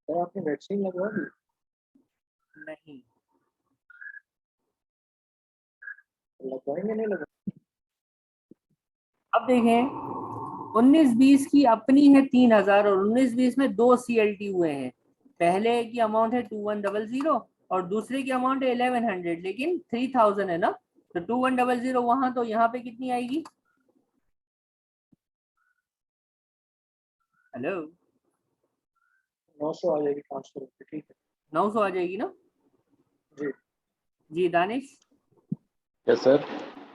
तो आपने वैक्सीन लगवा ली? नहीं, लगवाएंगे नहीं लगवाएंगे? अब देखें 19-20 की अपनी है 3000 और 19-20 में 2 CLT हुए हैं। पहले की अमाउंट है 2100 और दूसरे की अमाउंट है 1100, लेकिन 3000 है ना, तो 2100 वहां, तो यहाँ पे कितनी आएगी? हेलो, 900 आ जाएगी 500 रुपये, ठीक है। 900 आ जाएगी ना? जी जी दानिश, यस सर।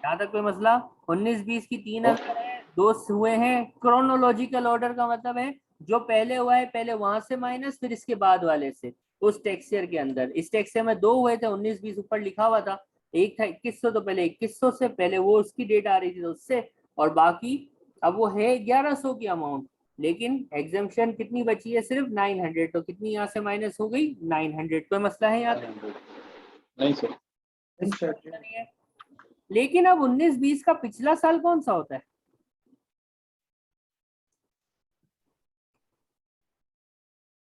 यहाँ तक कोई मसला? 19-20 की 3000 है, दो हुए हैं। क्रोनोलॉजिकल ऑर्डर का मतलब है जो पहले हुआ है पहले वहां से माइनस फिर इसके बाद वाले से, उस टेक्सचर के अंदर। इस टेक्सचर में दो हुए थे, 19-20 ऊपर लिखा हुआ था, एक था 2100, तो पहले 2100 से पहले वो उसकी डेट आ रही थी तो उससे, और बाकी अब वो है 1100 की अमाउंट, लेकिन एग्जाम्शन कितनी बची है? सिर्फ 900, तो कितनी यहाँ से माइनस हो गई? 900। कोई मसला है यहाँ तक? नहीं सर। नहीं इसका सर जी। मसला नहीं है। लेकिन अब 19-20 का पिछला साल कौन सा होता है?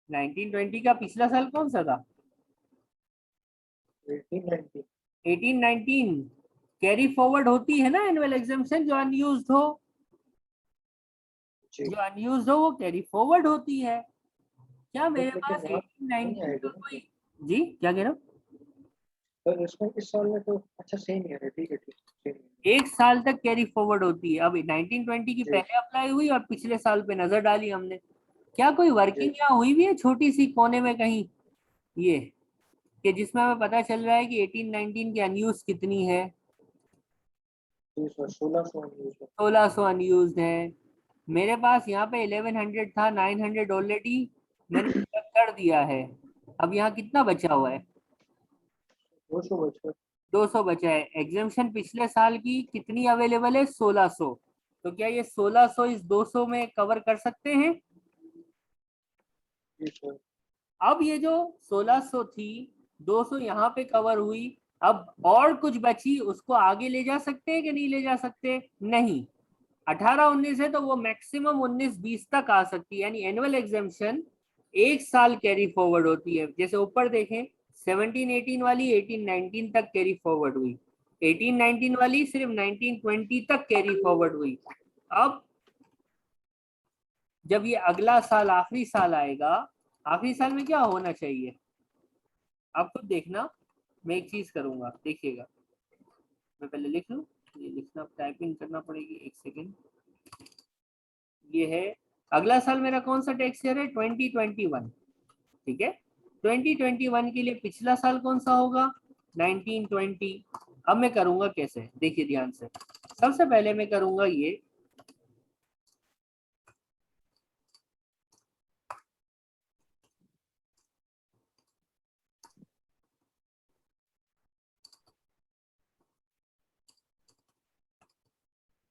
19-20 का पिछला साल कौन सा था? 1890। 18-19 कैरी फॉरवर्ड होती है ना एनुअल एग्जाम्शन, जो अनयूज्ड हो, जी जो अनयूज्ड हो वो कैरी फॉरवर्ड होती है। क्या मेरे लेकिन पास यहाँ नहीं 18-19 का आएगी ना कोई? जी क्या कह रहे हो? पर इसमें इस साल में तो अच्छा सेम ही है, ठीक है ठीक है, सेम एक साल तक कैरी फॉरवर्ड होती है। अब 19-20 की जी पहले अप्लाई हुई और पिछले साल पे नजर डाली हमने, क्या कोई जी वर्किंग यहाँ हुई भी है छोटी सी कोने में कहीं, ये कि जिसमें हमें पता चल रहा है कि 18-19 की अनयूज कितनी है? जी सर, 1600 न्यूज है। 1600 अनयूज है। मेरे पास यहाँ पे 1100 था, 900 ऑलरेडी मैंने deduct कर दिया है। अब यहाँ कितना बचा हुआ है? 200 बचे। 200 बचा है। एग्जाम्शन पिछले साल की कितनी अवेलेबल है? 1600। तो क्या ये 1600 इस 200 में कवर कर सकते हैं? जी सर। अब ये जो 1600 थी, 200 यहाँ पे कवर हुई, अब और कुछ बची, उसको आगे ले जा सकते हैं कि नहीं ले जा सकते? नहीं। 18-19 है तो वो मैक्सिमम 19-20 तक आ सकती है, यानी एनुअल एग्जाम्शन एक साल कैरी फॉरवर्ड होती है। जैसे ऊपर देखें, 17-18 वाली 18-19 तक कैरी फॉरवर्ड हुई, 18-19 वाली सिर्फ 19-20 तक कैरी फॉरवर्ड हुई। अब जब ये अगला साल आखिरी साल आएगा, आखिरी साल में क्या होना चाहिए? आप खुद देखना, मैं एक चीज करूंगा, देखिएगा। मैं पहले लिख लूं, ये लिखना टाइपिंग करना पड़ेगी, एक सेकेंड। ये है अगला साल मेरा कौन सा टैक्स ईयर है? 2021, ठीक है। 2021 के लिए पिछला साल कौन सा होगा? 1920। अब मैं करूंगा कैसे, देखिए ध्यान से। सबसे पहले मैं करूंगा ये,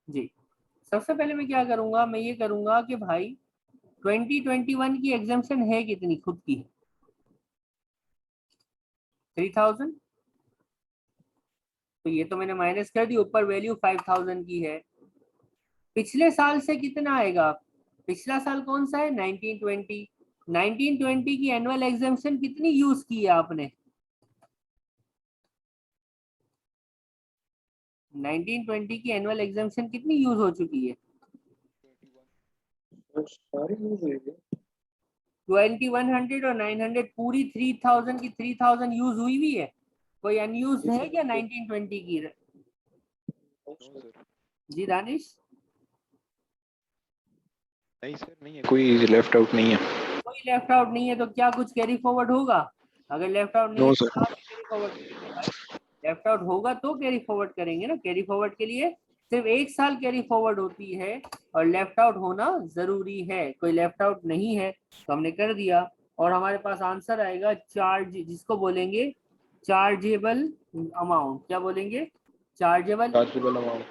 जी सबसे पहले मैं क्या करूंगा, मैं ये करूंगा कि भाई 2021 की एग्जाम्शन है कितनी खुद की? 3000। तो ये तो मैंने माइनस कर दी, ऊपर वैल्यू 5000 की है। पिछले साल से कितना आएगा? पिछला साल कौन सा है? 1920। 1920 की एनुअल एग्जाम्शन कितनी यूज की है आपने? 1920 की एनुअल एग्जाम्शन कितनी यूज हो चुकी है? सर सारी यूज हुई है। 2100 और 900, पूरी 3000 की 3000 यूज हुई भी है। कोई अनयूज जी है सर क्या बिल्कुल। 1920 की? No sir. जी दानिश, नहीं सर, नहीं है, कोई लेफ्ट आउट नहीं है। कोई लेफ्ट आउट नहीं है, तो क्या कुछ कैरी फॉरवर्ड होगा? अगर लेफ्ट आउट नहीं है नो तो सर। कहाँ से कैरी फॉरवर्ड करेंगे भाई? लेफ्ट आउट होगा तो कैरी फॉरवर्ड करेंगे ना। कैरी फॉरवर्ड के लिए सिर्फ एक साल कैरी फॉरवर्ड होती है और लेफ्ट आउट होना जरूरी है। कोई लेफ्ट आउट नहीं है तो हमने कर दिया, और हमारे पास आंसर आएगा चार्ज, जिसको बोलेंगे चार्जेबल अमाउंट। क्या बोलेंगे? चार्जेबल। Chargeable amount.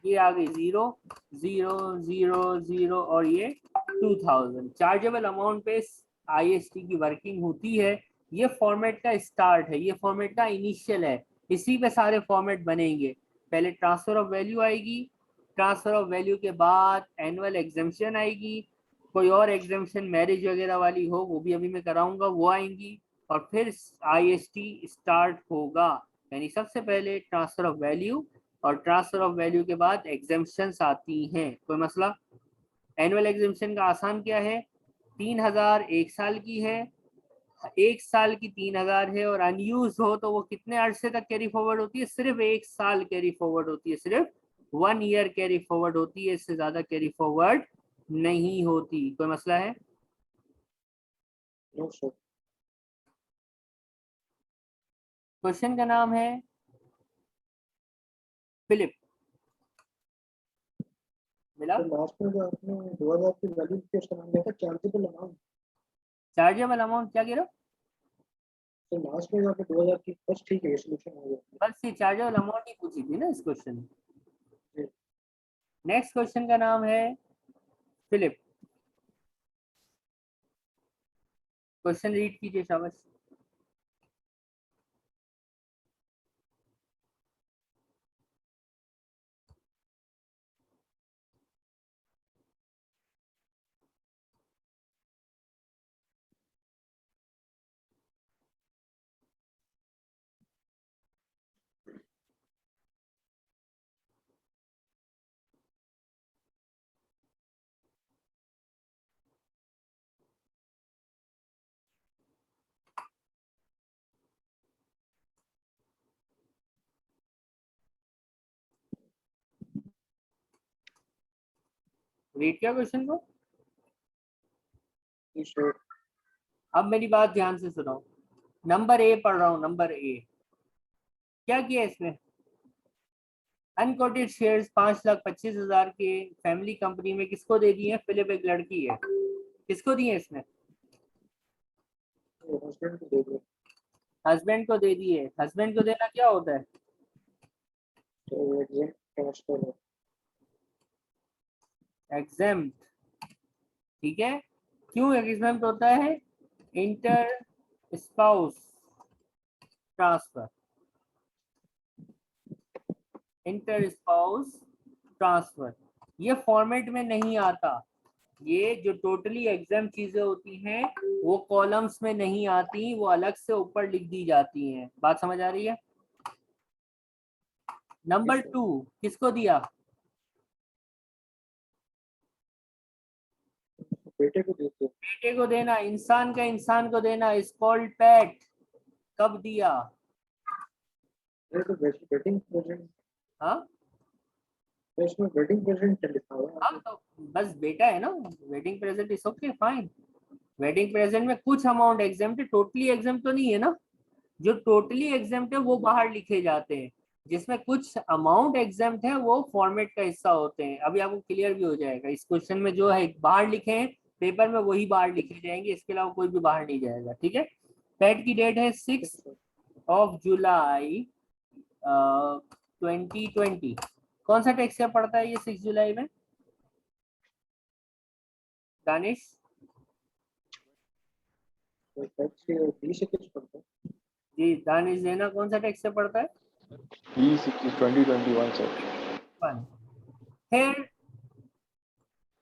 ये आ गई 0 0 0 0 और ये 2000। चार्जेबल अमाउंट पे आईएसटी की वर्किंग होती है। ये फॉर्मेट का स्टार्ट है, ये फॉर्मेट का इनिशियल है, इसी पे सारे फॉर्मेट बनेंगे। पहले ट्रांसफर ऑफ वैल्यू आएगी, ट्रांसफर ऑफ वैल्यू के बाद एनुअल एग्जाम्शन आएगी, कोई और एग्जामिशन मैरिज वगैरह वाली हो वो भी अभी मैं कराऊंगा, वो आएंगी। और फिर IST स्टार्ट होगा, यानी सबसे पहले ट्रांसफर ऑफ वैल्यू, और ट्रांसफर ऑफ वैल्यू के बाद एग्जामिशंस आती हैं। कोई मसला? एनुअल एग्जामिशन का आसान क्या है, 3000 एक साल की है, एक साल की 3000 है, और अनयूज हो तो वो कितने अरसे तक कैरी फॉरवर्ड होती है? सिर्फ एक साल कैरी फॉरवर्ड होती है, सिर्फ 1 ईयर कैरी फॉरवर्ड होती है, इससे ज्यादा कैरी फॉरवर्ड नहीं होती। कोई मसला है? No sir. क्वेश्चन का नाम है फिलिप। मिला? तो लास्ट में जो आपने 2000 की वैल्यू के उसका नाम लिया था चार्जेबल अमाउंट, चार्जेबल अमाउंट क्या कह रहे हो? तो लास्ट में जो आपने 2000 की, बस ठीक है, ये सोल्यूशन हो गया। बस ये चार्जेबल अमाउंट ही पूछी थी ना इस क्वेश्चन में। जी। नेक्स्ट क्वेश्चन का नाम है फिलिप। क्वेश्चन रीड कीजिए शाबाश। रीड किया क्वेश्चन को? जी सर। अब मेरी बात ध्यान से सुनो। नंबर ए पढ़ रहा हूँ, नंबर ए। क्या किया इसमें? अनकोटेड शेयर्स 5,25,000 के फैमिली कंपनी में किसको दे दिए? फिलिप एक लड़की है, किसको दिए इसमें? तो हस्बैंड को दे दो। हस्बैंड को दे दिए। हस्बैंड को देना क्या होता है? तो एग्जाम ट्रांसफर है। एग्जेम्प्ट। ठीक है, क्यों एग्जेम्प्ट होता है? Inter spouse transfer, inter spouse transfer. ये फॉर्मेट में नहीं आता। ये जो टोटली एग्जाम चीजें होती हैं वो कॉलम्स में नहीं आती, वो अलग से ऊपर लिख दी जाती हैं। बात समझ आ रही है? नंबर 2 किसको दिया? बेटे को देते। बेटे को देना, इंसान का इंसान को देना इज कॉल्ड पेट। कब दिया? तो वेडिंग प्रेजेंट, हाँ इसमें वेडिंग प्रेजेंट लिखा हुआ है हाँ, आगे। तो बस बेटा है ना। Wedding present is okay fine. Wedding present में कुछ अमाउंट एग्जाम्प्ट है, टोटली एग्जाम्प्ट तो नहीं है ना। जो टोटली एग्जाम्प्ट है वो बाहर लिखे जाते हैं, जिसमें कुछ अमाउंट एग्जाम्प्ट है वो फॉर्मेट का हिस्सा होते हैं। अभी आपको क्लियर भी हो जाएगा। इस क्वेश्चन में जो है बाहर लिखे हैं पेपर में वही बाहर लिखे जाएंगे, इसके अलावा कोई भी बाहर नहीं जाएगा। ठीक है। पेट की डेट है 6 जुलाई 2020। कौन सा टैक्स ईयर पड़ता है ये 6 जुलाई में? दानिश? तो टैक्स से 20 पड़ता है। जी दानिश देना, कौन सा टैक्स ईयर पड़ता है? 2021 सर। फिर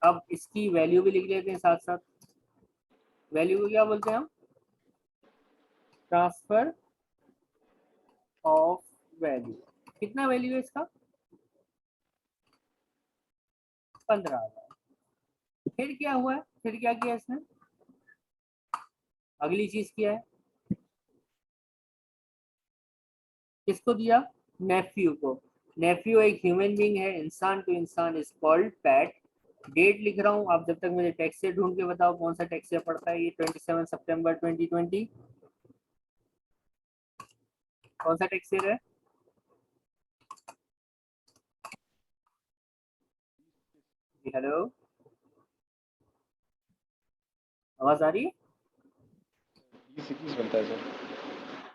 अब इसकी वैल्यू भी लिख लेते हैं साथ साथ। वैल्यू को क्या बोलते हैं हम? Transfer of value. कितना वैल्यू है इसका? 15,000। फिर क्या हुआ है? फिर क्या किया इसने? अगली चीज क्या है? किसको दिया? नेफ्यू को। नेफ्यू एक ह्यूमन बीइंग है, इंसान टू इंसान इज कॉल्ड पेट। डेट लिख रहा हूँ, आप जब तक मुझे टैक्स से ढूंढ के बताओ कौन सा टैक्स पड़ता है। ये 27 सितंबर 2020। कौन सा टैक्स है? हेलो, आवाज आ रही है? 2021 बनता है सर।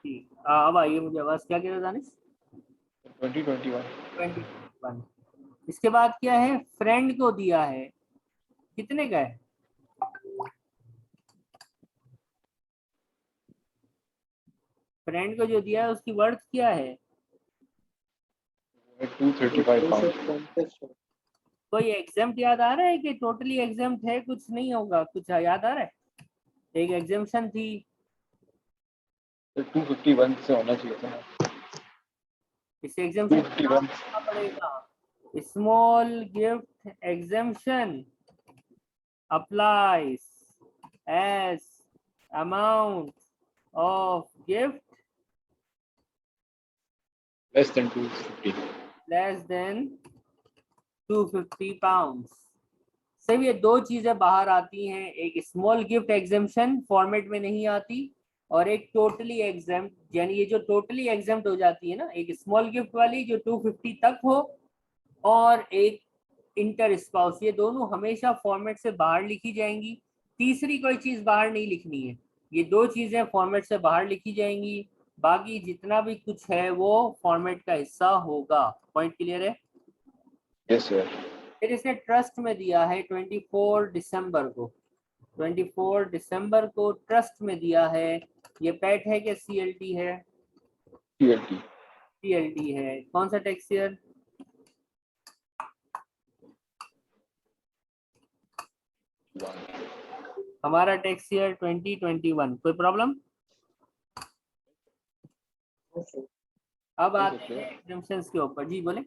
ठीक, अब आइए मुझे आवाज। क्या कह रहे हो दानिश? 2021। 2021। इसके बाद क्या है? फ्रेंड को दिया है। कितने का है? फ्रेंड को जो दिया है उसकी वर्थ क्या है? 235 पाउंड। 250 है। कोई एग्जाम्प्ट याद आ रहा है कि टोटली एग्जाम्प्ट है, कुछ नहीं होगा, कुछ याद आ रहा है? एक एग्जाम्पशन थी, तो 251 से होना चाहिए था ना। इस एग्जाम्पशन 251 पड़ेगा, small gift exemption applies as amount of gift less than 250. less than 250 pounds। सिर्फ ये दो चीजें बाहर आती हैं, एक स्मॉल गिफ्ट एग्जाम्पशन फॉर्मेट में नहीं आती और एक टोटली एग्जाम्प्ट, यानी ये जो टोटली एग्जाम्प्ट हो जाती है ना, एक स्मॉल गिफ्ट वाली जो 250 तक हो और एक इंटर स्पाउस, ये दोनों हमेशा फॉर्मेट से बाहर लिखी जाएंगी। तीसरी कोई चीज बाहर नहीं लिखनी है, ये दो चीजें फॉर्मेट से बाहर लिखी जाएंगी, बाकी जितना भी कुछ है वो फॉर्मेट का हिस्सा होगा। पॉइंट क्लियर है? Yes sir. फिर इसने ट्रस्ट में दिया है 24 दिसंबर को, 24 दिसंबर को ट्रस्ट में दिया है। ये पैट है कि सीएलटी है? TLT सीएलटी है। कौन सा टैक्स ईयर? हमारा टैक्स ईयर 2021। कोई प्रॉब्लम? अब आते हैं एग्जाम्पशंस के ऊपर। जी बोले।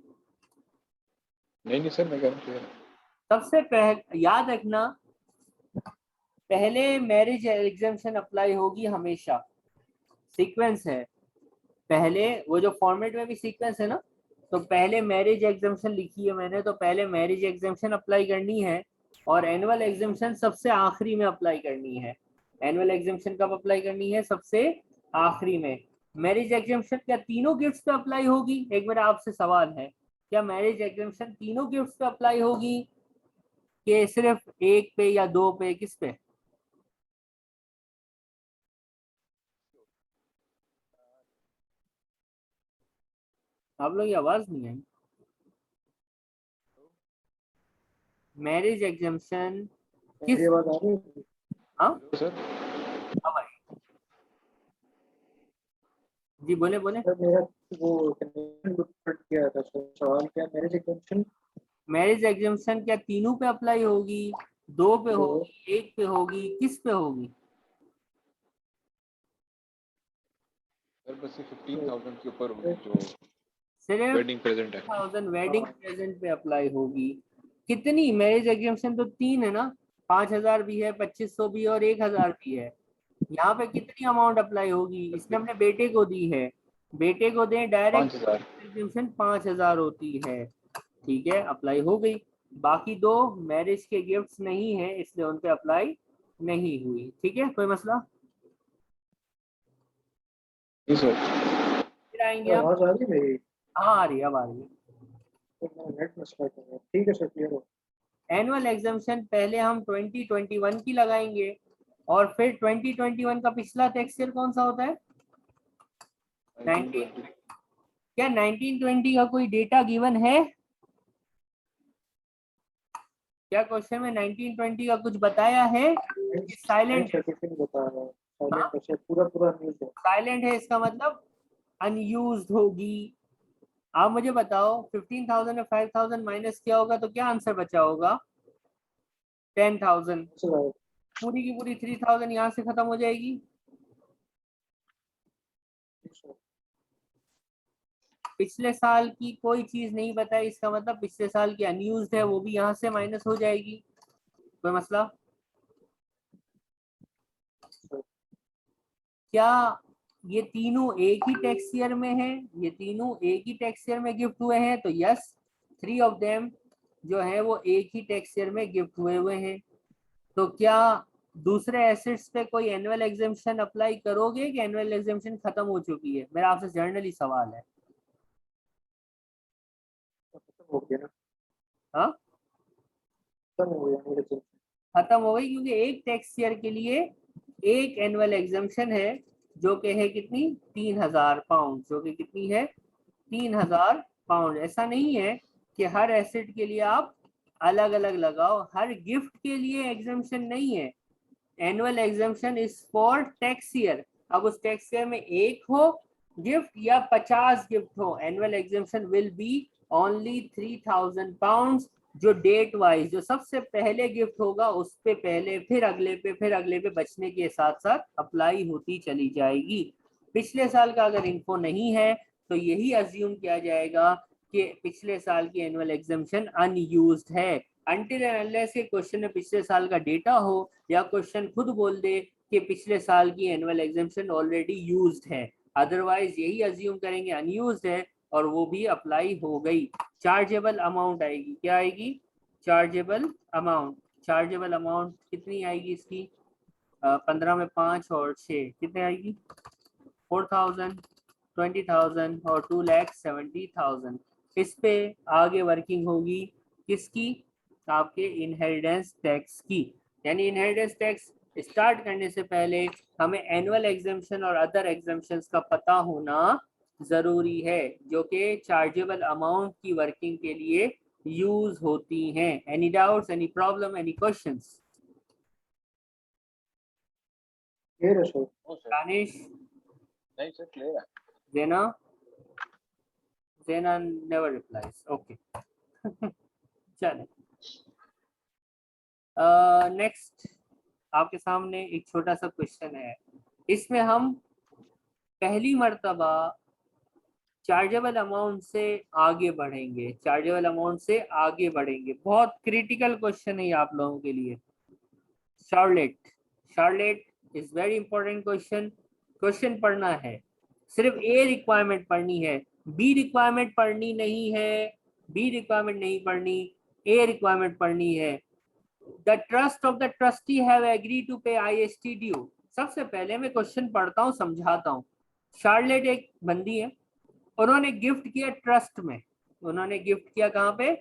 नहीं सर, मैं कह रहा हूँ सबसे पहले याद रखना, पहले मैरिज एग्जाम्पशन अप्लाई होगी हमेशा, सीक्वेंस है पहले, वो जो फॉर्मेट में भी सीक्वेंस है ना, तो पहले मैरिज एग्जाम्पशन लिखी है मैंने, तो पहले मैरिज एग्जाम्पशन अप्लाई करनी है और एनुअल एग्जाम्पशन सबसे आखिरी में अप्लाई करनी है। एनुअल एग्जाम्पशन कब अप्लाई करनी है? सबसे आखिरी में। मैरिज एग्जाम्पशन क्या तीनों गिफ्ट्स पे अप्लाई होगी? एक मेरा आपसे सवाल है, क्या मैरिज एग्जाम्पशन तीनों गिफ्ट्स पे अप्लाई होगी कि सिर्फ एक पे या दो पे, किस पे? आप लोग की आवाज नहीं आई। मैरिज एग्जाम्पशन किस? मेरी आवाज आ रही है? हाँ सर। हाँ भाई जी बोले बोले। सर मेरा वो कनेक्शन कट गया था सर। सवाल क्या, मैरिज एग्जाम्पशन मैरिज एग्जाम्पशन क्या तीनों पे अप्लाई होगी, दो पे होगी, एक पे होगी, किस पे होगी? सर बस ये 15,000 के ऊपर होगी जो सिर्फ वेडिंग प्रेजेंट है। 1000 वेडिंग प्रेजेंट पे अप्लाई होगी। कितनी? मैरिज एग्जाम्पशन तो तीन है ना, 5000 भी है, 2500 भी है और 1000 भी है। यहाँ पे कितनी अमाउंट अप्लाई होगी? इसने अपने बेटे को दी है, बेटे को दें डायरेक्ट 5,000। एग्जाम्पशन 5000 होती है। ठीक है, अप्लाई हो गई। बाकी दो मैरिज के गिफ्ट्स नहीं है इसलिए उन पे अप्लाई नहीं हुई। ठीक है, कोई मसला? जी सर। फिर आएंगे आप। आवाज आ रही है मेरी? हाँ आ रही है, अब आ रही है। तो नेट मसला कर रहा है। ठीक है सर, क्लियर हो। एनुअल एग्जाम्पशन पहले हम 2021 की लगाएंगे और फिर 2021 का पिछला टैक्स ईयर कौन सा होता है? 19। 1920। क्या 1920 का कोई डेटा गिवन है? क्या क्वेश्चन में 1920 का कुछ बताया है? साइलेंट है? सर्टिफिकेट बता रहा है, हाँ साइलेंट है, पूरा पूरा न्यूज है। साइलेंट है, इसका मतलब अनयूज्ड होगी। आप मुझे बताओ 15,000 में 5,000 माइनस किया होगा तो क्या आंसर बचा होगा? 10,000। चला है। पूरी की पूरी 3,000 यहाँ से खत्म हो जाएगी। पिछले साल की कोई चीज नहीं बताई, इसका मतलब पिछले साल की अनयूज्ड है, वो भी यहाँ से माइनस हो जाएगी। कोई मसला? क्या ये तीनों एक ही टैक्स ईयर में है? ये तीनों एक ही टैक्स ईयर में गिफ्ट हुए हैं तो यस, 3 ऑफ देम जो है वो एक ही टैक्स ईयर में गिफ्ट हुए हैं। तो क्या दूसरे एसेट्स पे कोई एनुअल एग्जाम्पशन अप्लाई करोगे कि एनुअल एग्जाम्पशन खत्म हो चुकी है? मेरा आपसे जनरली सवाल है। खत्म हो गया ना? हाँ खत्म हो गया मेरे से। खत्म हो गई, क्योंकि एक टैक्स ईयर के लिए एक एनुअल एग्जाम्पशन है जो कि है कितनी? 3,000 पाउंड, जो कि कितनी है? 3,000 पाउंड। ऐसा नहीं है कि हर एसेट के लिए आप अलग अलग लगाओ, हर गिफ्ट के लिए एग्जाम्पशन नहीं है। Annual exemption is for tax year. अब उस टैक्स ईयर में एक हो गिफ्ट या 50 गिफ्ट हो, annual exemption will be only 3,000 pound जो डेट वाइज जो सबसे पहले गिफ्ट होगा उस पे पहले, फिर अगले पे, फिर अगले पे बचने के साथ साथ अप्लाई होती चली जाएगी। पिछले साल का अगर इन्फो नहीं है तो यही अज्यूम किया जाएगा कि पिछले साल की एनुअल एग्जामिशन अनयूज्ड है, अनटिल एंड अनलेस के क्वेश्चन में पिछले साल का डेटा हो या क्वेश्चन खुद बोल दे कि पिछले साल की एनुअल एग्जामिशन ऑलरेडी यूज्ड है, अदरवाइज यही अज्यूम करेंगे अनयूज्ड है और वो भी अप्लाई हो गई। चार्जेबल अमाउंट आएगी, क्या आएगी? Chargeable amount. चार्जेबल अमाउंट कितनी आएगी इसकी? 15 में 5 और 6 कितने आएगी? 4,000, 20,000 और 2,70,000। इस पे आगे वर्किंग होगी किसकी? आपके इनहेरिटेंस टैक्स की। यानी इनहेरिटेंस टैक्स स्टार्ट करने से पहले हमें एनुअल एग्जामिशन और अदर एग्जामिशंस का पता होना जरूरी है, जो कि चार्जेबल अमाउंट की वर्किंग के लिए यूज होती हैं। Any doubts, any problem, any questions? Clear है सर? नो सर, दानिश, नहीं सर, क्लियर है। Zena? Zena never replies. Okay. चले। नेक्स्ट आपके सामने एक छोटा सा क्वेश्चन है। इसमें हम पहली मर्तबा चार्जेबल अमाउंट से आगे बढ़ेंगे, चार्जेबल अमाउंट से आगे बढ़ेंगे। बहुत क्रिटिकल क्वेश्चन है ये आप लोगों के लिए। Charlotte, Charlotte is very important question. Question पढ़ना है, सिर्फ ए रिक्वायरमेंट पढ़नी है, बी रिक्वायरमेंट पढ़नी नहीं है, बी रिक्वायरमेंट नहीं पढ़नी, ए रिक्वायरमेंट पढ़नी है। The trust of the trustee have agree to pay IST due. सबसे पहले मैं क्वेश्चन पढ़ता हूँ, समझाता हूँ। शार्लेट एक बंदी है, उन्होंने गिफ्ट किया ट्रस्ट में। उन्होंने गिफ्ट किया कहाँ पे?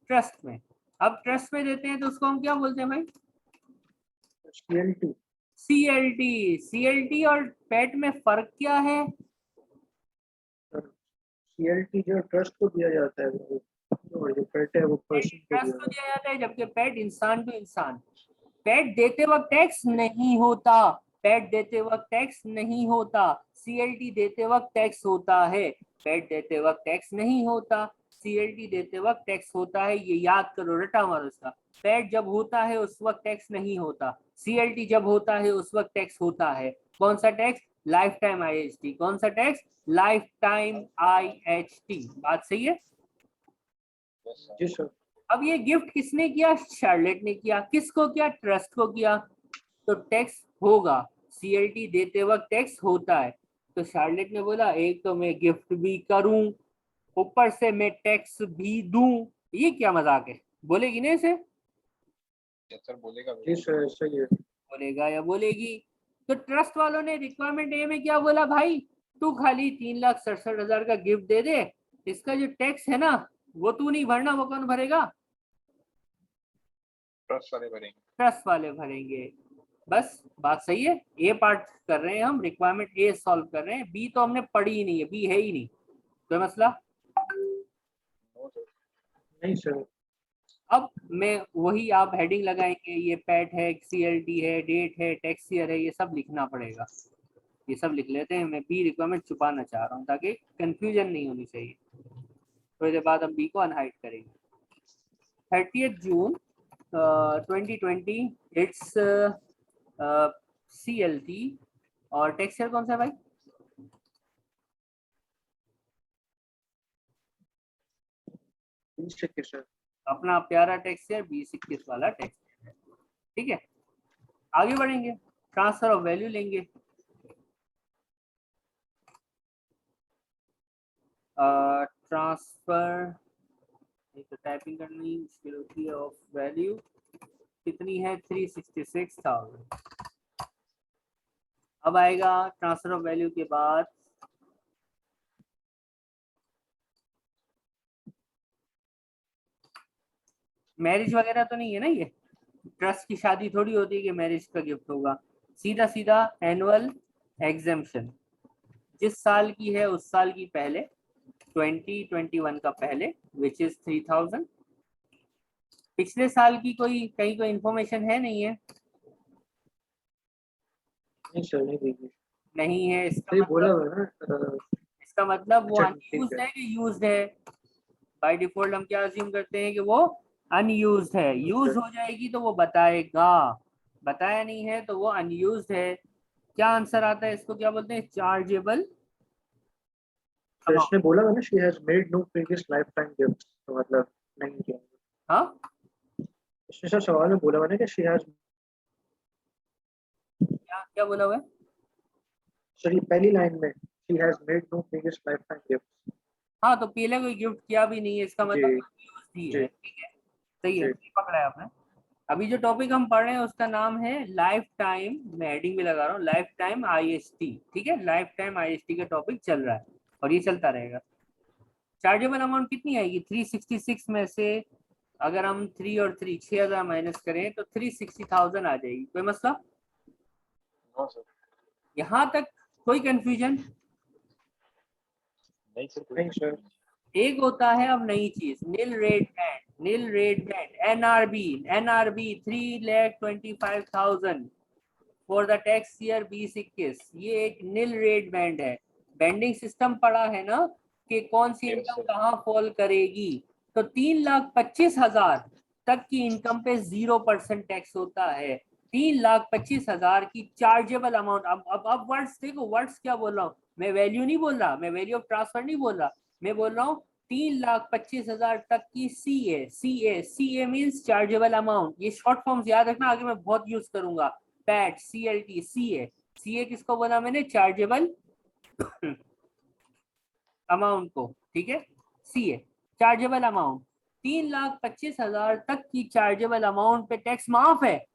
ट्रस्ट में। अब ट्रस्ट में देते हैं तो उसको हम क्या बोलते हैं भाई? CLT। CLT। CLT और पेट में फर्क क्या है? CLT जो ट्रस्ट को दिया जाता है वो, और जो पेट है वो पर्सन को ट्रस्ट दिया को जाता दिया जाता है, जबकि पेट इंसान टू इंसान। पेट देते वक्त टैक्स नहीं होता, पेट देते वक्त टैक्स नहीं होता। CLT देते वक्त टैक्स होता है, पेट देते वक्त टैक्स नहीं होता। CLT देते वक्त टैक्स होता है, ये याद करो, रटा मारो इसका। पेट जब होता है उस वक्त टैक्स नहीं होता, CLT जब होता है उस वक्त टैक्स होता है। कौन सा टैक्स? Life time IHT। कौन सा टैक्स? Life time IHT। बात सही है? Yes sir. जी सर। अब ये गिफ्ट किसने किया? शार्लेट ने किया। किसको किया? ट्रस्ट को किया। तो टैक्स होगा, CLT देते वक्त टैक्स होता है। तो शार्लेट ने बोला एक तो मैं गिफ्ट भी करूं, ऊपर से मैं टैक्स भी दूं। ये क्या मजाक है? बोलेगी नहीं इसे? यस सर, बोलेगा। जी सर, सही है। बोलेगा या बोलेगी? तो ट्रस्ट वालों ने रिक्वायरमेंट ए में क्या बोला? भाई तू खाली 3,67,000 का गिफ्ट दे दे, इसका जो टैक्स है ना वो तू नहीं भरना। वो कौन भरेगा? ट्रस्ट वाले भरेंगे। ट्रस्ट वाले भरेंगे। बस बात सही है। ए पार्ट कर रहे हैं हम, रिक्वायरमेंट ए सॉल्व कर रहे हैं, बी तो हमने पढ़ी ही नहीं है, बी है ही नहीं। तो मसला नो सर। नहीं सर। अब मैं वही, आप हेडिंग लगाएंगे, ये पैट है, CLT है, डेट है, टैक्स ईयर है, ये सब लिखना पड़ेगा। ये सब लिख लेते हैं। मैं बी रिक्वायरमेंट छुपाना चाह रहा हूँ ताकि कंफ्यूजन नहीं होनी चाहिए। थोड़ी देर बाद हम बी को अनहाइड करेंगे। 30 जून 2020 इट्स CLT। और टैक्स ईयर कौन सा है भाई? सर। अपना प्यारा टैक्स ईयर 2021 वाला टैक्स ईयर है। ठीक है, आगे बढ़ेंगे। ट्रांसफर ऑफ वैल्यू लेंगे। ट्रांसफर, एक टाइपिंग करनी मुश्किल होती है, ऑफ वैल्यू कितनी है? 366,000। अब आएगा ट्रांसफर ऑफ वैल्यू के बाद मैरिज वगैरह तो नहीं है ना? ये ट्रस्ट की शादी थोड़ी होती है कि मैरिज का गिफ्ट होगा। सीधा सीधा एनुअल एग्जेम्पशन, जिस साल की है उस साल की पहले, 2021 का पहले, विच इज 3,000। पिछले साल की कोई कहीं कोई इंफॉर्मेशन है? नहीं है? नहीं सर, नहीं देगी। नहीं है। सही बोला हुआ है ना। इसका मतलब वो अच्छा, ठीक अनयूज्ड है। है कि यूज्ड है? बाय डिफॉल्ट हम क्या अज्यूम करते हैं कि वो अनयूज्ड है, Okay. यूज हो जाएगी तो वो बताएगा, बताया नहीं है तो वो अनयूज्ड है। क्या आंसर आता है इसको, क्या बोलते हैं, चार्जेबल तो अमाउंट। इसने बोला था ना she has made no previous lifetime gift, तो मतलब नहीं किया। हाँ इसने सर सवाल में बोला हुआ ना कि शी हैज, क्या क्या बोला हुआ है? सॉरी पहली लाइन में she has made no previous lifetime gift. हाँ तो पहले कोई गिफ्ट किया भी नहीं है, इसका जी मतलब यूज ही जी है, ठीक है, सही है, जी। सही पकड़ा है आपने। अभी जो टॉपिक हम पढ़ रहे हैं उसका नाम है लाइफ टाइम, मैं हेडिंग भी लगा रहा हूँ, लाइफ टाइम आईएसटी, ठीक है, लाइफ टाइम आईएसटी का टॉपिक चल रहा है और ये चलता रहेगा। चार्जेबल अमाउंट कितनी आएगी 366 में से, अगर हम 3 और 3 6000 माइनस करें तो 360,000 आ जाएगी, कोई मसला? No sir. यहाँ तक कोई कंफ्यूजन? नहीं सर, कोई नहीं सर। एक होता है अब नई चीज, nil rate band, nil rate band, NRB, NRB 3,25,000 for the tax year 2021, ये एक नील रेट बैंड है। बैंडिंग सिस्टम पढ़ा है ना कि कौन सी Yes, इनकम sir. कहाँ फॉल करेगी, तो 3,25,000 तक की इनकम पे 0% टैक्स होता है। 3,25,000 की चार्जेबल अमाउंट, अब वर्ड्स देखो, वर्ड्स क्या बोल रहा हूँ मैं, वैल्यू नहीं बोल रहा, मैं वैल्यू ऑफ ट्रांसफर नहीं बोल रहा, मैं बोल रहा हूँ 3,25,000 तक की सी ए, सी ए, सी ए मीन्स चार्जेबल अमाउंट, ये शॉर्ट फॉर्म्स याद रखना, आगे मैं बहुत यूज करूंगा। पैट, सी एल टी, सी ए, सी ए किसको बोला मैंने, चार्जेबल अमाउंट को, ठीक है, सी ए चार्जेबल अमाउंट। 3,25,000 तक की चार्जेबल अमाउंट पे टैक्स माफ है।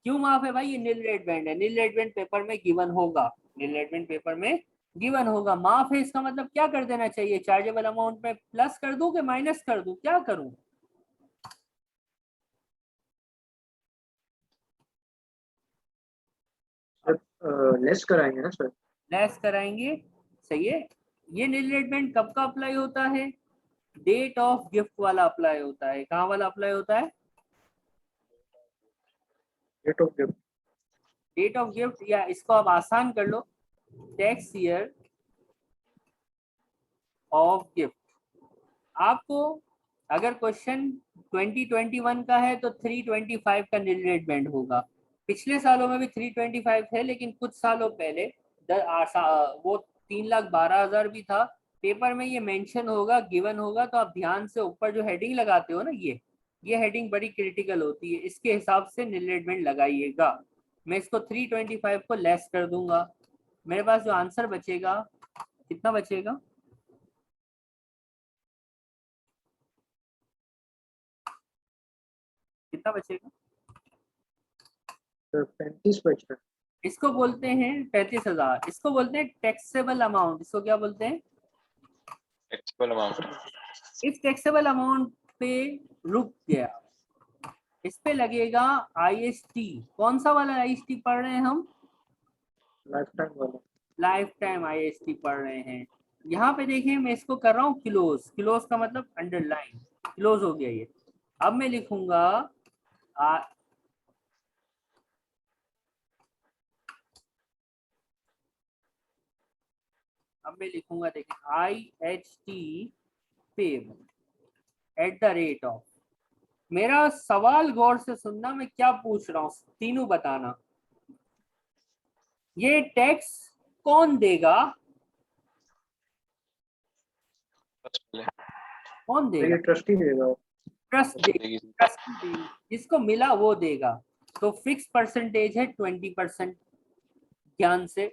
क्यों माफ है भाई, ये नील रेट बैंड है, नील रेट बैंड पेपर में गिवन होगा, नील रेट बैंड पेपर में गिवन होगा, माफ है, इसका मतलब क्या कर देना चाहिए, चार्जेबल अमाउंट में प्लस कर दूं कि माइनस कर दूं, क्या करूं? सर लेस कराएंगे ना सर। लेस कराएंगे, सही है। ये नील रेट बैंड कब का अप्लाई होता है, डेट ऑफ गिफ्ट वाला अप्लाई होता है, कहाँ वाला अप्लाई होता है, rate of gift. Date of gift, या इसको आप आसान कर लो, टैक्स ईयर ऑफ गिफ्ट। आपको अगर क्वेश्चन 2021 का है तो 325 का नील रेट बैंड होगा, पिछले सालों में भी 325 थे, लेकिन कुछ सालों पहले वो 3,12,000 भी था। पेपर में ये मेंशन होगा, गिवन होगा, तो आप ध्यान से ऊपर जो हेडिंग लगाते हो ना, ये हेडिंग बड़ी क्रिटिकल होती है, इसके हिसाब से नील रेट बैंड लगाइएगा। मैं इसको 325 को लेस कर दूंगा, मेरे पास जो आंसर बचेगा, कितना बचेगा, कितना बचेगा, सर 35 बच रहा इसको बोलते हैं 35,000, इसको बोलते हैं टैक्सेबल अमाउंट, इसको क्या बोलते हैं, Taxable amount. इस टैक्सेबल अमाउंट पे रुक गया, इस पे लगेगा आईएसटी, कौन सा वाला आईएसटी पढ़ रहे हैं हम, है लाइफ टाइम वाला। लाइफ टाइम आईएसटी पढ़ रहे हैं। यहाँ पे देखिए मैं इसको कर रहा हूँ क्लोज, क्लोज का मतलब अंडरलाइन, क्लोज हो गया ये। अब मैं लिखूंगा अब मैं लिखूंगा, देखिए IHT payable at the rate of, मेरा सवाल गौर से सुनना, मैं क्या पूछ रहा हूँ तीनों बताना, ये टैक्स कौन देगा, First पहले कौन तो देगा, ये ट्रस्टी देगा। ट्रस्ट दे, देगी। ट्रस्ट देगी, जिसको मिला वो देगा। तो फिक्स परसेंटेज है 20%, ध्यान से।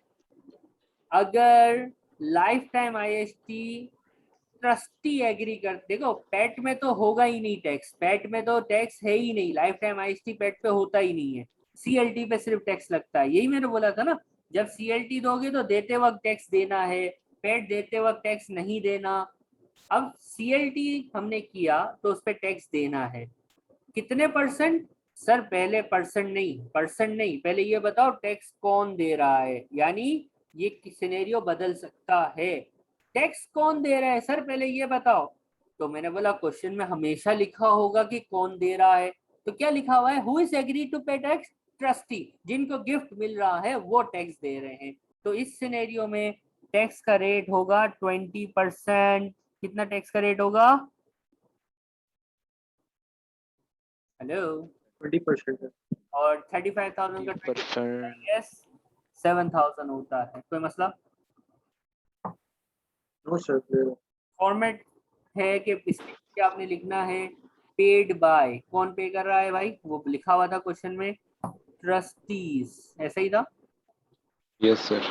अगर lifetime IST trustee agree कर, देखो पेट में तो होगा ही नहीं टैक्स, पेट में तो टैक्स है ही नहीं, लाइफ टाइम आईएसटी पेट पे होता ही नहीं है, सीएलटी पे सिर्फ टैक्स लगता है, यही मैंने बोला था ना, जब सीएलटी दोगे तो देते वक्त टैक्स देना है, पेट देते वक्त टैक्स नहीं देना। अब सीएलटी हमने किया तो उस पर टैक्स देना है, कितने परसेंट, सर पहले परसेंट नहीं, पहले ये बताओ टैक्स कौन दे रहा है, यानी ये सिनेरियो बदल सकता है, टैक्स कौन दे रहा है सर पहले ये बताओ। तो मैंने बोला क्वेश्चन में हमेशा लिखा होगा कि कौन दे रहा है, तो क्या लिखा हुआ है, हु इज एग्री टू पे टैक्स, ट्रस्टी, जिनको गिफ्ट मिल रहा है वो टैक्स दे रहे हैं। तो इस सिनेरियो में टैक्स का रेट होगा 20%, कितना टैक्स का रेट होगा, हेलो 20% है। और 35,000 का 20%. यस 7,000 होता है। कोई मसला? No sir. फॉर्मेट है कि इसमें क्या आपने लिखना है, पेड बाय, कौन पे कर रहा है भाई, वो लिखा हुआ था क्वेश्चन में, ट्रस्टीज, ऐसा ही था। Yes sir.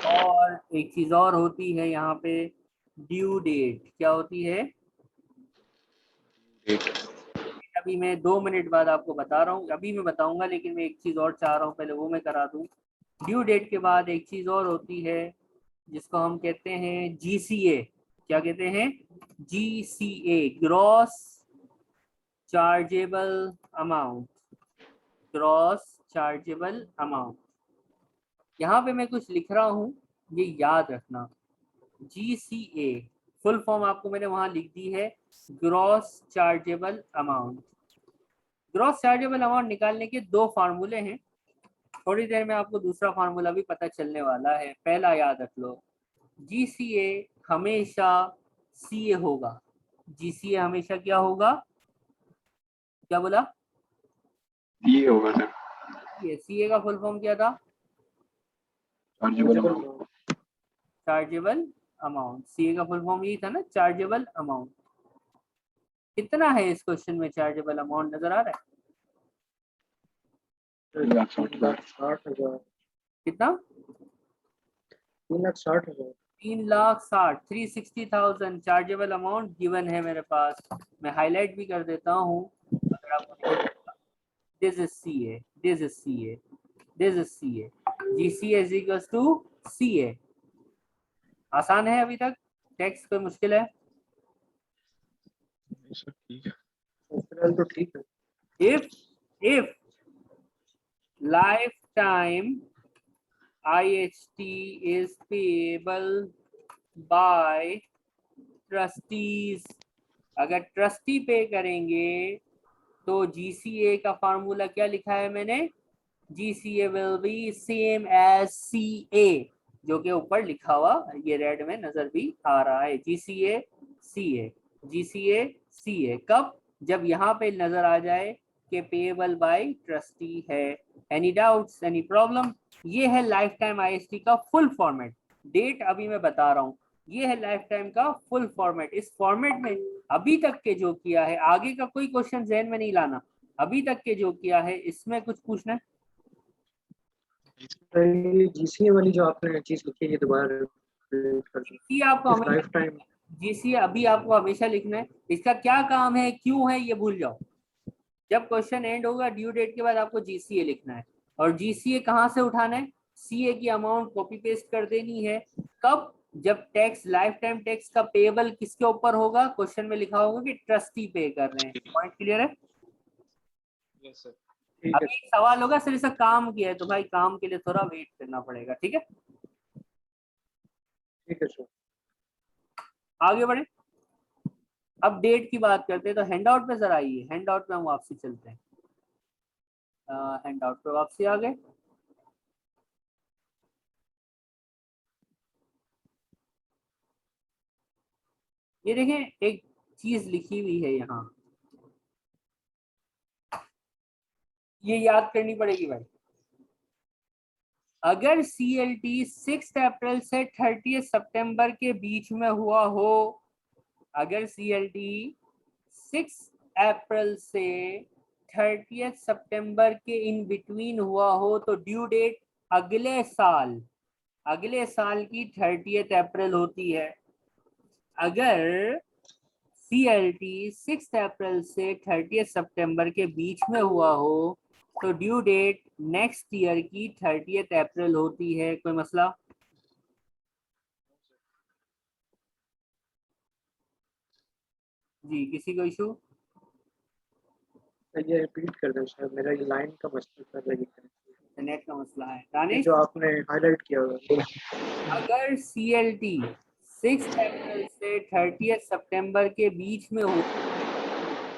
और एक चीज और होती है यहाँ पे, ड्यू डेट। क्या होती है? Date. अभी मैं 2 मिनट बाद आपको बता रहा हूँ, अभी मैं बताऊंगा, लेकिन मैं एक चीज और चाह रहा हूँ पहले वो मैं करा दूं। ड्यू डेट के बाद एक चीज और होती है जिसको हम कहते हैं GCA। क्या कहते हैं? GCA, gross chargeable amount. Gross chargeable amount. यहाँ पे मैं कुछ लिख रहा हूँ, ये याद रखना। GCA फुल फॉर्म आपको मैंने वहां लिख दी है, gross chargeable amount. Gross chargeable amount निकालने के 2 फार्मूले हैं, थोड़ी देर में आपको दूसरा फार्मूला भी पता चलने वाला है। पहला याद रख लो, GCA हमेशा CA होगा। GCA हमेशा क्या होगा? क्या बोला? ये होगा सर. CA का फुल फॉर्म क्या था? Chargeable amount. Chargeable amount. CA का फुल फॉर्म यही था ना, चार्जेबल अमाउंट। कितना है इस क्वेश्चन में चार्जेबल अमाउंट, नजर आ रहा है? 3,60,000। कितना? 3,60,000। 3,60,000, 360,000 चार्जेबल अमाउंट गिवन है मेरे पास। मैं हाईलाइट भी कर देता हूँ अगर आपको। This is CA, this is CA, this is CA। GCA is equal to CA। आसान है अभी तक? टेक्स्ट कोई मुश्किल है? सर ठीक है. फिलहाल तो ठीक है। if lifetime IHT is payable by trustees, अगर ट्रस्टी पे करेंगे तो GCA का फार्मूला क्या लिखा है मैंने? GCA will be same as CA, जो के ऊपर लिखा हुआ ये रेड में नजर भी आ रहा है, GCA CA, GCA CA। कब? जब यहाँ पे नजर आ जाए कि पेएबल बाय ट्रस्टी है। Any doubts, any problem? ये है लाइफ टाइम IHT का फुल फॉर्मेट। डेट अभी मैं बता रहा हूँ, ये है लाइफ टाइम का फुल फॉर्मेट। इस फॉर्मेट में अभी तक के जो किया है, आगे का कोई क्वेश्चन जहन में नहीं लाना, अभी तक के जो किया है इसमें कुछ पूछना है? ये GCA वाली जो आपने चीज लिखी है ये दोबारा repeat कर दो। GCA आपको इस लाइफ हमेशा, टाइम GCA अभी आपको हमेशा लिखना है। इसका क्या काम है, क्यों है, ये भूल जाओ। जब क्वेश्चन एंड होगा ड्यू डेट के बाद आपको GCA लिखना है। और GCA कहाँ से उठाना है? CA की अमाउंट कॉपी पेस्ट कर देनी है। कब? जब टैक्स, लाइफ टाइम टैक्स का पेएबल किसके ऊपर होगा? क्वेश्चन में लिखा होगा कि ट्रस्टी पे कर रहे हैं। पॉइंट क्लियर है? Yes sir. ठीक है। अभी एक सवाल होगा सिर्फ इसका काम किया है, तो भाई काम के लिए थोड़ा वेट करना पड़ेगा, ठीक है? ठीक है सर। आगे बढ़े, अब डेट की बात करते हैं। तो हैंडआउट पे जरा आइए, हैंडआउट पे हम वापसी चलते हैं। हैंडआउट पे वापसी आ गए। ये देखें एक चीज लिखी हुई है यहाँ, ये याद करनी पड़ेगी भाई। अगर CLT 6 अप्रैल से 30 सितंबर के बीच में हुआ हो, अगर CLT 6 अप्रैल से 30 सितंबर के इन बिटवीन हुआ हो तो ड्यू डेट अगले साल, अगले साल की 30 अप्रैल होती है। अगर CLT 6 अप्रैल से 30 सितंबर के बीच में हुआ हो तो ड्यू डेट नेक्स्ट ईयर की 30 अप्रैल होती है। कोई मसला? जी, किसी को इशू? ये रिपीट कर दो सर, मेरा ये लाइन का मसला कर रही है। नेट का मसला है। ये दानिश, जो आपने हाईलाइट किया हुआ अगर CLT 6 अप्रैल से 30 सितंबर के बीच में हो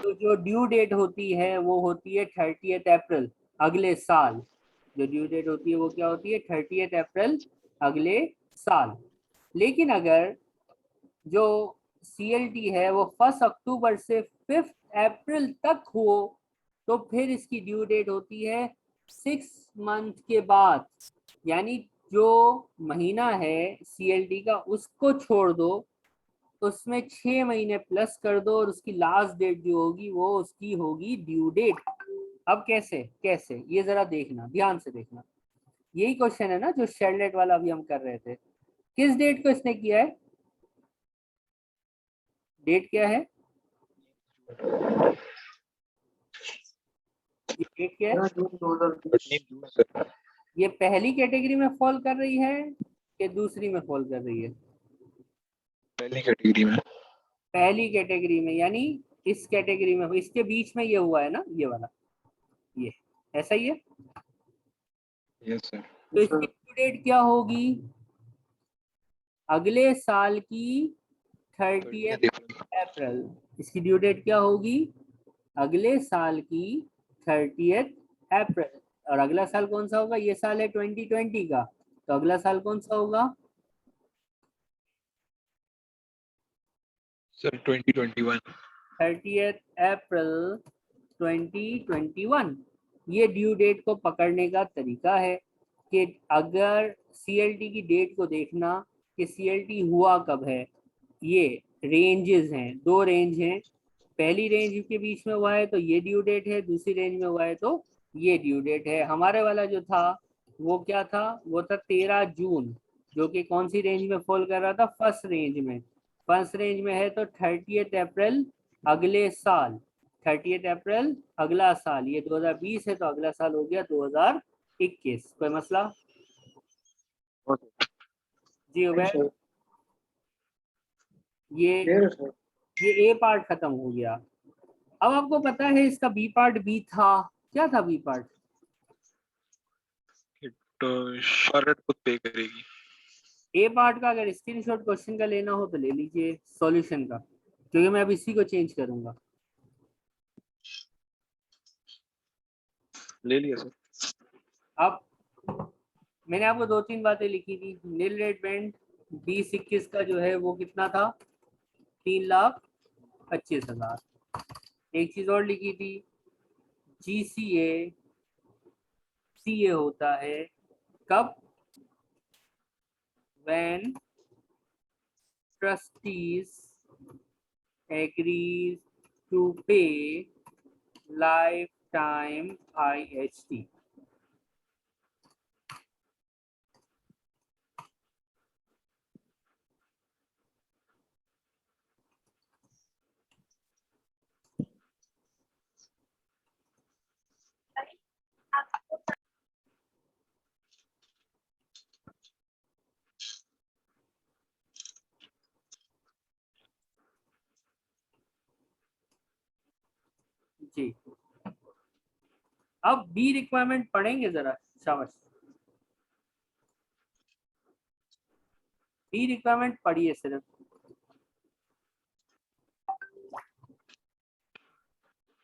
तो जो ड्यू डेट होती है वो होती है 30 अप्रैल अगले साल। जो ड्यू डेट होती है वो क्या होती है? 30 अप्रैल अगले साल। लेकिन अगर जो CLT है वो 1 अक्टूबर से 5 अप्रैल तक हो तो फिर इसकी ड्यू डेट होती है 6 मंथ के बाद, यानी जो महीना है CLT का उसको छोड़ दो, उसमें 6 महीने प्लस कर दो और उसकी लास्ट डेट जो होगी वो उसकी होगी ड्यू डेट। अब कैसे कैसे ये जरा देखना, ध्यान से देखना, यही क्वेश्चन है ना जो शेरलेट वाला अभी हम कर रहे थे। किस डेट को इसने किया है, डेट क्या है, ये डेट क्या है, जून 2020। ये पहली कैटेगरी में फॉल कर रही है कि दूसरी में फॉल कर रही है, पहली कैटेगरी में। पहली कैटेगरी में, यानी इस कैटेगरी में, इसके बीच में ये हुआ है ना, ये वाला, ये ऐसा ही है। Yes sir. तो इसकी ड्यू डेट क्या होगी, अगले साल की 30 अप्रैल। इसकी ड्यू डेट क्या होगी, अगले साल की 30 अप्रैल। और अगला साल कौन सा होगा, ये साल है 2020 का, तो अगला साल कौन सा होगा, सर 2021। 30 अप्रैल 2021। ये ड्यू डेट को पकड़ने का तरीका है कि अगर CLT की डेट को देखना कि CLT हुआ कब है। ये रेंजेस हैं, दो रेंज हैं, पहली रेंज के बीच में हुआ है तो ये ड्यू डेट है, दूसरी रेंज में हुआ है तो ये ड्यू डेट है। हमारे वाला जो था वो क्या था, वो था 13 जून, जो कि कौन सी रेंज में फॉल कर रहा था, फर्स्ट रेंज में। फर्स्ट रेंज में है तो 30 अप्रैल अगले साल, 30 अप्रैल अगला साल, ये 2020 है तो अगला साल हो गया 2021। कोई मसला जी उबैर? ये ए पार्ट खत्म हो गया। अब आपको पता है इसका बी पार्ट भी था, क्या था बी पार्ट, तो शार्लेट खुद पे करेगी। ए पार्ट का अगर स्क्रीनशॉट क्वेश्चन का लेना हो तो ले लीजिए, सॉल्यूशन का, क्योंकि मैं अब इसी को चेंज करूंगा। ले लिया सर। अब मैंने आपको 2-3 बातें लिखी थी। नील रेट बैंड 2021 का जो है वो कितना था, 3,25,000। एक चीज और लिखी थी, GCA CA होता है कब, when trustees agrees to pay lifetime IHT। जी अब बी रिक्वायरमेंट पढ़ेंगे जरा, शाबाश, बी रिक्वायरमेंट पढ़िए सिर्फ,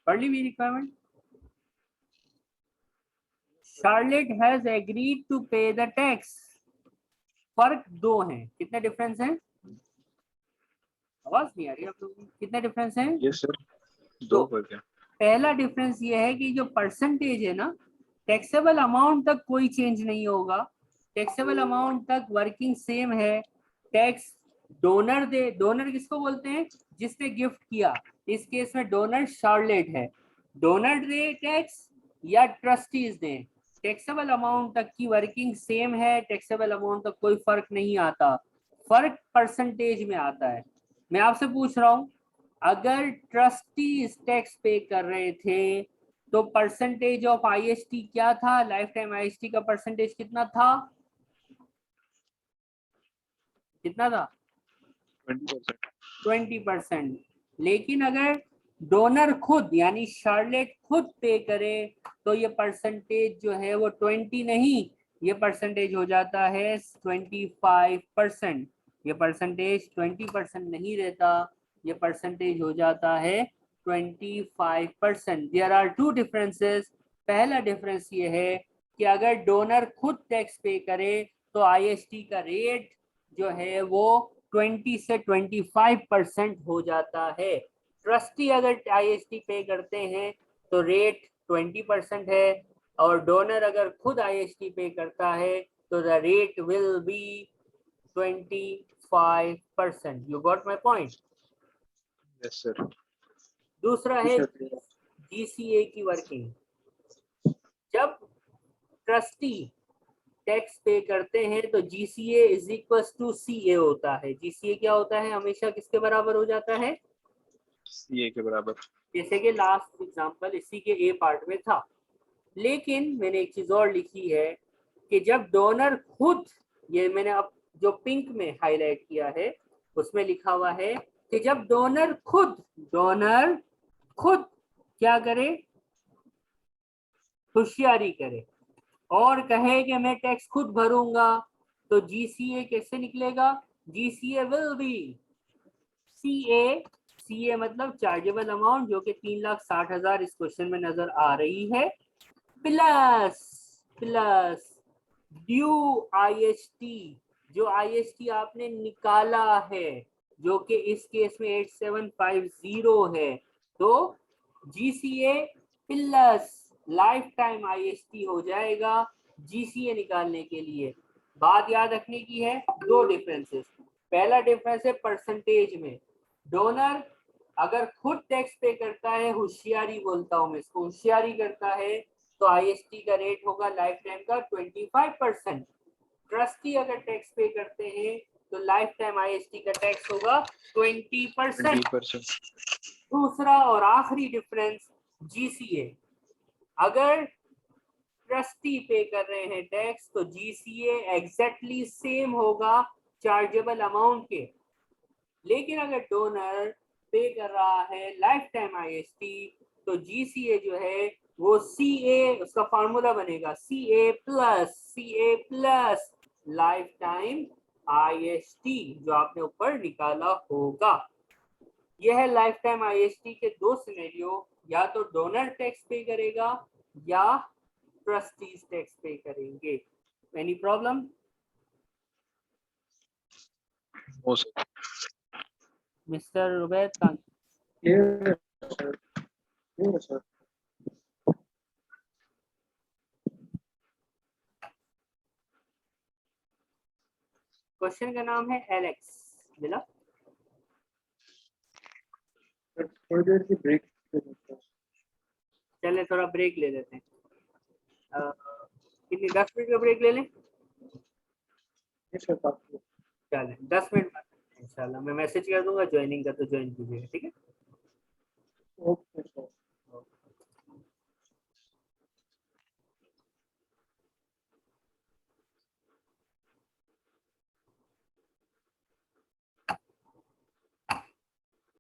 पढ़ ली B requirement. Charlotte has agreed to pay the tax. फर्क दो हैं, कितने डिफरेंस हैं, आवाज नहीं आ रही आप लोगों की, कितने डिफरेंस हैं, यस सर, दो फर्क है। पहला डिफरेंस ये है कि जो परसेंटेज है ना, टैक्सेबल अमाउंट तक कोई चेंज नहीं होगा, टैक्सेबल अमाउंट तक वर्किंग सेम है। टैक्स डोनर दे, डोनर किसको बोलते हैं, जिसने गिफ्ट किया, इस केस में डोनर शार्लेट है, डोनर दे टैक्स या ट्रस्टीज दें, टैक्सेबल अमाउंट तक की वर्किंग सेम है, टैक्सेबल अमाउंट तक कोई फर्क नहीं आता, फर्क परसेंटेज में आता है। मैं आपसे पूछ रहा हूं, अगर ट्रस्टी टैक्स पे कर रहे थे तो परसेंटेज ऑफ IHT क्या था, लाइफ टाइम IHT का परसेंटेज कितना था, कितना था, 20%। 20%। लेकिन अगर डोनर खुद यानी शार्लेट खुद पे करे तो ये परसेंटेज जो है वो 20 नहीं, ये परसेंटेज हो जाता है 25%। ये परसेंटेज 20% नहीं रहता, ये परसेंटेज हो जाता है 25%। There are two differences. पहला डिफरेंस ये है कि अगर डोनर खुद टैक्स पे करे तो IHT का रेट जो है वो 20 से 25% हो जाता है। ट्रस्टी अगर IHT पे करते हैं तो रेट 20% है, और डोनर अगर खुद IST पे करता है तो the rate will be 25%. You got my point. Yes, sir. दूसरा जी है सर. GCA की वर्किंग. जब ट्रस्टी टैक्स पे करते हैं तो GCA is equal to CA होता है. GCA क्या होता है? हमेशा किसके बराबर हो जाता है? CA के बराबर. जैसे कि लास्ट एग्जांपल इसी के A पार्ट में था. लेकिन मैंने एक चीज और लिखी है कि जब डोनर खुद, ये मैंने अब जो पिंक में हाईलाइट किया है उसमें लिखा हुआ है कि जब डोनर खुद क्या करे? होशियारी करे और कहे कि मैं टैक्स खुद भरूंगा, तो GCA कैसे निकलेगा? GCA विल बी CA मतलब चार्जेबल अमाउंट, जो कि 3,60,000 इस क्वेश्चन में नजर आ रही है, प्लस ड्यू IST, जो IST आपने निकाला है, जो कि इस केस में 8750 है. तो GCA plus life time IST हो जाएगा GCA निकालने के लिए. बात याद रखने की है, दो डिफरेंसेस. पहला डिफरेंस है परसेंटेज में. डोनर अगर खुद टैक्स पे करता है, होशियारी बोलता हूं मैं इसको, होशियारी करता है, तो IST का रेट होगा लाइफ टाइम का 25%. ट्रस्टी अगर टैक्स पे करते हैं तो लाइफ टाइम IST का टैक्स होगा 20%. 20%. दूसरा और आखिरी डिफरेंस GCA. अगर ट्रस्टी पे कर रहे हैं टैक्स तो GCA एग्जैक्टली सेम होगा चार्जेबल अमाउंट के. लेकिन अगर डोनर पे कर रहा है लाइफ टाइम IST तो GCA जो है वो CA, उसका फॉर्मूला बनेगा CA plus life time IST जो आपने ऊपर निकाला होगा. यह है लाइफ टाइम IST के दो सिनेरियो, या तो डोनर टैक्स पे करेगा या ट्रस्टीज टैक्स पे करेंगे. Any problem? No, sir. Mister Rubaid Khan. Clear, sir. Clear, sir. Question का नाम है एलेक्स. मिला? But थोड़ी देर की ब्रेक दे देते हैं. चले थोड़ा ब्रेक ले लेते हैं. कितनी 10 मिनट का ब्रेक ले लें? जी सर, काफी. चले 10 मिनट बाद इंशाल्लाह मैं मैसेज कर दूंगा, ज्वाइनिंग का तो ज्वाइन कीजिएगा. ठीक है. Okay sir.